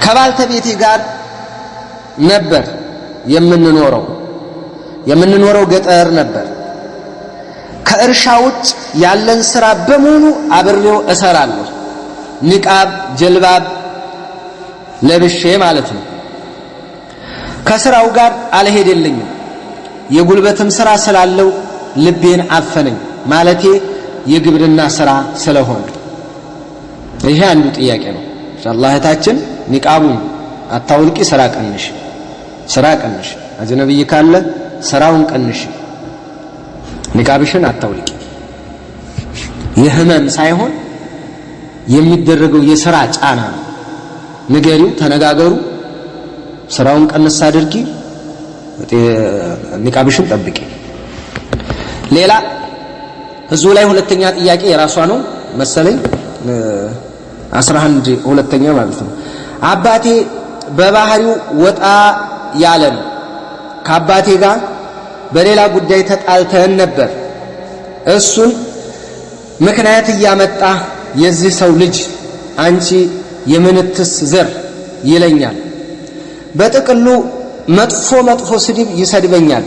ከባልተቤቴ ጋር ነበር የምንኖረው ገጠር ነበር። ከእርሻ ውጭ ያለን ስራ በሙሉ አብሬው እሰራለሁ። ንቃብ ጀልባብ ለብሼ ማለት ነው። ከስራው ጋር አልሄደልኝም። የጉልበትም ስራ ስላለው ልቤን አፈነኝ ማለቴ የግብርና ስራ ስለሆነ። ይሄ አንዱ ጥያቄ ነው። ኢንሻአላህ እህታችን ንቃቡን አታውልቂ፣ ስራ ቀንሽ አጅነብይ ካለ ስራውን ቀንሽ፣ ንቃብሽን አታውልቂ። የህመም ሳይሆን የሚደረገው የሥራ ጫና ነው። ንገሪው፣ ተነጋገሩ፣ ስራውን ቀንስ አድርጊ፣ ንቃብሽን ጠብቂ። ሌላ እዙ ላይ ሁለተኛ ጥያቄ የራሷ ነው መሰለኝ 11 ሁለተኛ ማለት ነው። አባቴ በባህሪው ወጣ ያለ ነው። ከአባቴ ጋር በሌላ ጉዳይ ተጣልተን ነበር። እሱን ምክንያት እያመጣ የዚህ ሰው ልጅ አንቺ የምንትስ ዘር ይለኛል። በጥቅሉ መጥፎ ስድብ ይሰድበኛል፣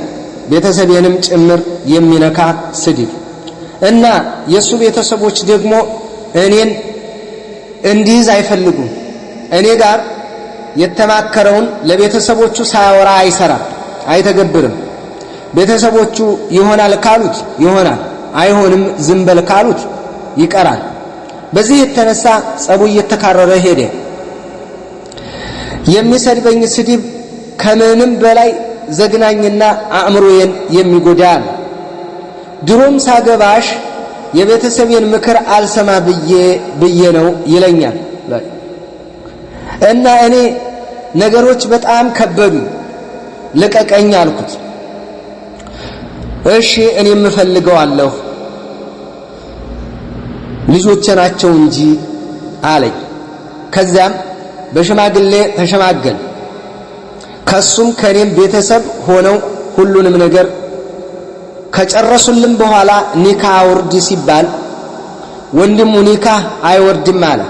ቤተሰቤንም ጭምር የሚነካ ስድብ እና የሱ ቤተሰቦች ደግሞ እኔን እንዲይዝ አይፈልጉም። እኔ ጋር የተማከረውን ለቤተሰቦቹ ሳያወራ አይሰራም፣ አይተገብርም። ቤተሰቦቹ ይሆናል ካሉት ይሆናል፣ አይሆንም ዝም በል ካሉት ይቀራል። በዚህ የተነሳ ጸቡ እየተካረረ ሄደ። የሚሰድበኝ ስድብ ከምንም በላይ ዘግናኝና አእምሮዬን የሚጎዳ ነው። ድሮም ሳገባሽ የቤተሰቤን ምክር አልሰማ ብዬ ነው ይለኛል። እና እኔ ነገሮች በጣም ከበዱ። ልቀቀኝ አልኩት። እሺ እኔ የምፈልገዋለሁ ልጆቼ ናቸው እንጂ አለኝ። ከዚያም በሽማግሌ ተሸማገል። ከሱም ከኔም ቤተሰብ ሆነው ሁሉንም ነገር ከጨረሱልን በኋላ ኒካህ አውርድ ሲባል ወንድሙ ኒካህ አይወርድም አለ።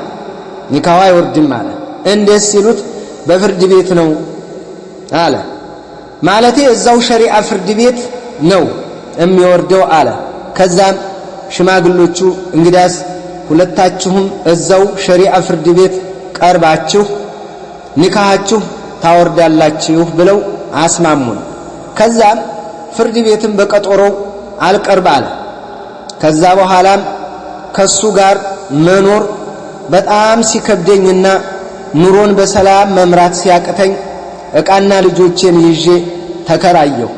ኒካህ አይወርድም አለ። እንዴት ሲሉት በፍርድ ቤት ነው አለ። ማለቴ እዛው ሸሪዓ ፍርድ ቤት ነው የሚወርደው አለ። ከዛም ሽማግሎቹ እንግዳስ ሁለታችሁም እዛው ሸሪዓ ፍርድ ቤት ቀርባችሁ ኒካሃችሁ ታወርዳላችሁ ብለው አስማሙን። ከዛም ፍርድ ቤትም በቀጠሮው አልቀርብ አለ። ከዛ በኋላም ከሱ ጋር መኖር በጣም ሲከብደኝና ኑሮን በሰላም መምራት ሲያቅተኝ ዕቃና ልጆቼን ይዤ ተከራየሁ።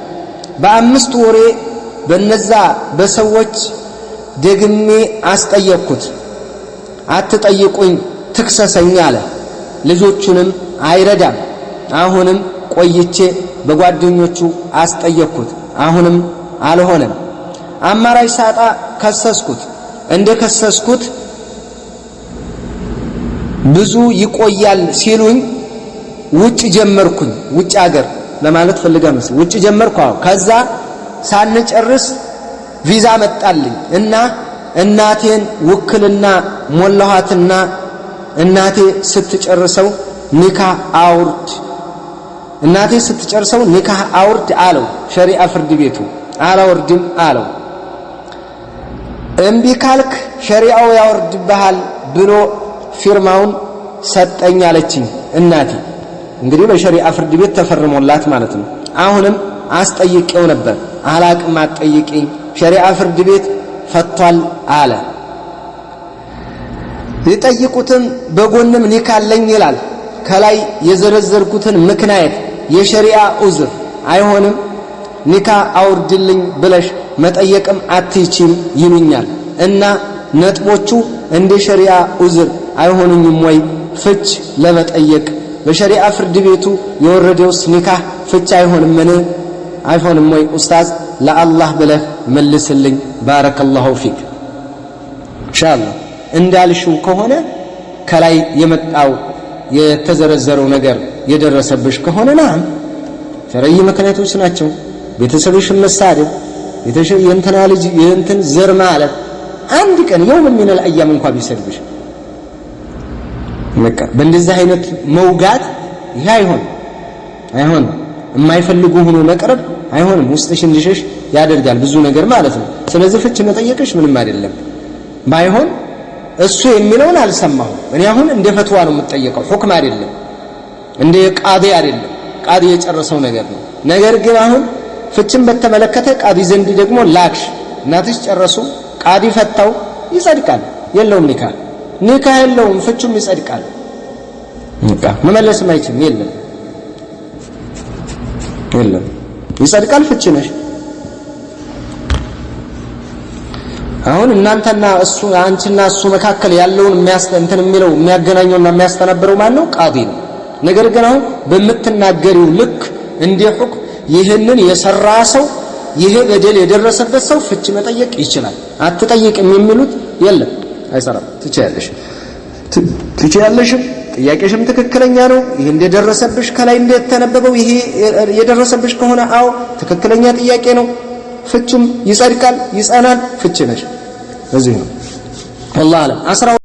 በ5 ወሬ በነዛ በሰዎች ደግሜ አስጠየቅኩት። አትጠይቁኝ ትክሰሰኝ አለ። ልጆቹንም አይረዳም። አሁንም ቆይቼ በጓደኞቹ አስጠየቅኩት። አሁንም አልሆነም። አማራጭ ሳጣ ከሰስኩት። እንደ ከሰስኩት ብዙ ይቆያል ሲሉኝ ውጭ ጀመርኩኝ። ውጭ አገር ለማለት ፈልጋ መስል ውጭ ጀመርኩ። ከዛ ሳንጨርስ ቪዛ መጣልኝ እና እናቴን ውክልና ሞላኋትና እናቴ ስትጨርሰው ኒካህ አውርድ አለው። ሸሪዓ ፍርድ ቤቱ አላወርድም አለው። እምቢ ካልክ ሸሪዓው ያወርድብሃል ብሎ ፊርማውን ሰጠኝ አለችኝ እናቴ። እንግዲህ በሸሪዓ ፍርድ ቤት ተፈርሞላት ማለት ነው። አሁንም አስጠይቄው ነበር። አላቅም አትጠይቂኝ፣ ሸሪዓ ፍርድ ቤት ፈቷል አለ። ሊጠይቁትም በጎንም ኒካህ አለኝ ይላል። ከላይ የዘረዘርኩትን ምክንያት የሸሪዓ ዑዝር አይሆንም ኒካህ አውርድልኝ ብለሽ መጠየቅም አትችም ይሉኛል። እና ነጥቦቹ እንደ ሸሪዓ ዑዝር አይሆኑኝም ወይ ፍች ለመጠየቅ በሸሪዓ ፍርድ ቤቱ የወረደውስ ኒካህ ፍች አይሆንም ወይ ኡስታዝ ለአላህ ብለህ መልስልኝ ባረከላሁ ፊክ። ኢንሻአላህ እንዳልሽው ከሆነ ከላይ የመጣው የተዘረዘረው ነገር የደረሰብሽ ከሆነ ናም ሸሪዓ ምክንያቶች ናቸው። ቤተሰብሽን መሳደብ፣ የእንትና ልጅ የእንትን ዘር ማለት አንድ ቀን የውም ምን አልአያም እንኳን ቢሰድብሽ በቃ በእንደዚህ አይነት መውጋት ይሄ አይሆን የማይፈልጉ ሆኖ መቅረብ አይሆንም። ውስጥሽ እንዲሸሽ ያደርጋል ብዙ ነገር ማለት ነው። ስለዚህ ፍች መጠየቅሽ ምንም አይደለም። ባይሆን እሱ የሚለውን አልሰማሁም እኔ አሁን እንደ ፈትዋ ነው የምጠየቀው፣ ሁክም አይደለም፣ እንደ ቃዲ አይደለም። ቃዲ የጨረሰው ነገር ነው። ነገር ግን አሁን ፍችን በተመለከተ ቃዲ ዘንድ ደግሞ ላክሽ እናትሽ ጨረሱ፣ ቃዲ ፈታው፣ ይጸድቃል። የለውም ኒካህ የለውም፣ ፍቹም ይጸድቃል። በቃ መመለስም አይችልም። የለም ይጸድቃል፣ ፍች ነሽ። አሁን እናንተና እሱ አንቺና እሱ መካከል ያለውን እንትን የሚለው የሚያገናኘውና የሚያስተናብረው ማን ነው? ቃዲ ነው። ነገር ግን አሁን በምትናገሪው ልክ እንደ ሁክም ይህንን የሰራ ሰው ይሄ በደል የደረሰበት ሰው ፍች መጠየቅ ይችላል። አትጠይቅም የሚሉት የለም፣ አይሰራም። ትችያለሽም፣ ጥያቄሽም ትክክለኛ ነው። ይሄ እንደደረሰብሽ ከላይ እንደተነበበው ይሄ የደረሰብሽ ከሆነ አዎ ትክክለኛ ጥያቄ ነው። ፍቹም ይጸድቃል፣ ይጸናል፣ ፍች ነሽ። እዚህ ነው والله አለም